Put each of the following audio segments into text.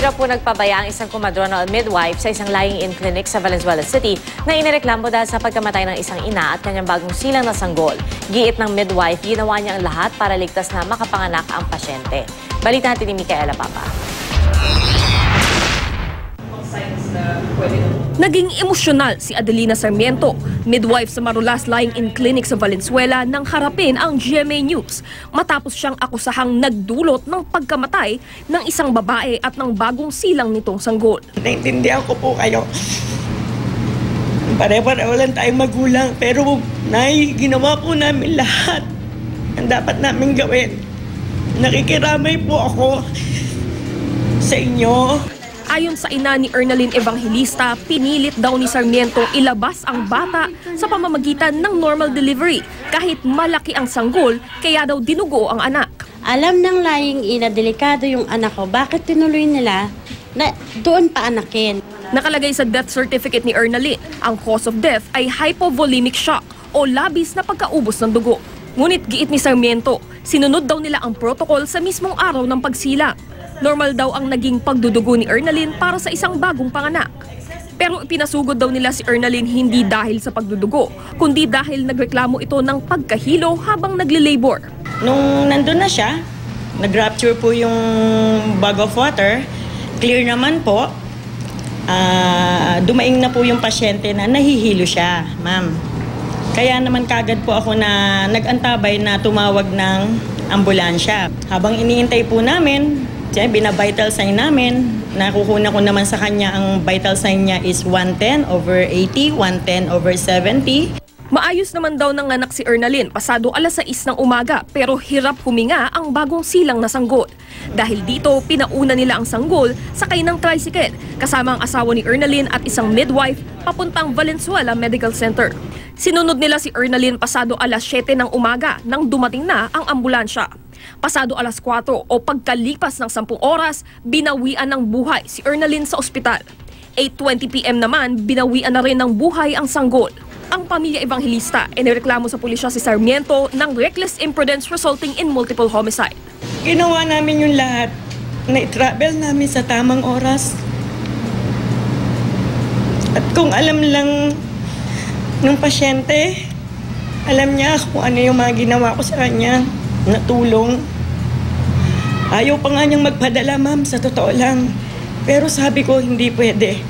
Hindi raw po nagpabaya ang isang kumadronal midwife sa isang lying-in clinic sa Valenzuela City na inireklamo dahil sa pagkamatay ng isang ina at kanyang bagong silang na sanggol. Giit ng midwife, ginawa niya ang lahat para ligtas na makapanganak ang pasyente. Balita natin ni Micaela Papa. Naging emosyonal si Adelina Sarmiento, midwife sa Marulas Lying-in Clinic sa Valenzuela nang harapin ang GMA News matapos siyang akusahang nagdulot ng pagkamatay ng isang babae at ng bagong silang nitong sanggol. Naintindihan ko po kayo. Pare-pareho lang tayong magulang pero ginawa po namin lahat ang dapat namin gawin. Nakikiramay po ako sa inyo. Ayon sa ina ni Ernaline Evangelista, pinilit daw ni Sarmiento ilabas ang bata sa pamamagitan ng normal delivery kahit malaki ang sanggol, kaya daw dinugo ang anak. Alam ng lying-in na delikado yung anak ko, bakit tinuloy nila na doon pa anakin? Nakalagay sa death certificate ni Ernaline, ang cause of death ay hypovolemic shock o labis na pagkaubos ng dugo. Ngunit giit ni Sarmiento, sinunod daw nila ang protocol sa mismong araw ng pagsilang. Normal daw ang naging pagdudugo ni Ernaline para sa isang bagong panganak. Pero ipinasugod daw nila si Ernaline hindi dahil sa pagdudugo, kundi dahil nagreklamo ito ng pagkahilo habang nagle-labor. Nung nandun na siya, nag-rupture po yung bag of water, clear naman po, dumaing na po yung pasyente na nahihilo siya, ma'am. Kaya naman kagad po ako na nag-antabay na tumawag ng ambulansya. Habang iniintay po namin, bina-vital sign namin, nakukuha ko naman sa kanya ang vital sign niya is 110/80, 110/70. Maayos naman daw ng anak si Ernaline pasado alas 6 ng umaga pero hirap huminga ang bagong silang na sanggol. Dahil dito, pinauna nila ang sanggol sakay ng tricycle kasama ang asawa ni Ernaline at isang midwife papuntang Valenzuela Medical Center. Sinunod nila si Ernaline pasado alas 7 ng umaga nang dumating na ang ambulansya. Pasado alas 4 o pagkalipas ng 10 oras, binawian ng buhay si Ernaline sa ospital. 8:20 PM naman, binawian na rin ng buhay ang sanggol. Ang pamilya Evangelista inireklamo sa pulisya si Sarmiento ng reckless imprudence resulting in multiple homicide. Ginawa namin yung lahat na i-travel namin sa tamang oras. At kung alam lang ng pasyente, alam niya kung ano yung mga ginawa ko sa kanya na tulong. Ayaw pa nga niyang magpadala, ma'am, sa totoo lang. Pero sabi ko, hindi pwede.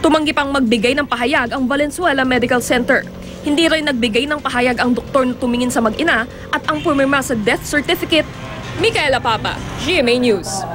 Tumanggi pang magbigay ng pahayag ang Valenzuela Medical Center. Hindi rin nagbigay ng pahayag ang doktor na tumingin sa mag-ina at ang pumirma sa death certificate. Micaela Papa, GMA News.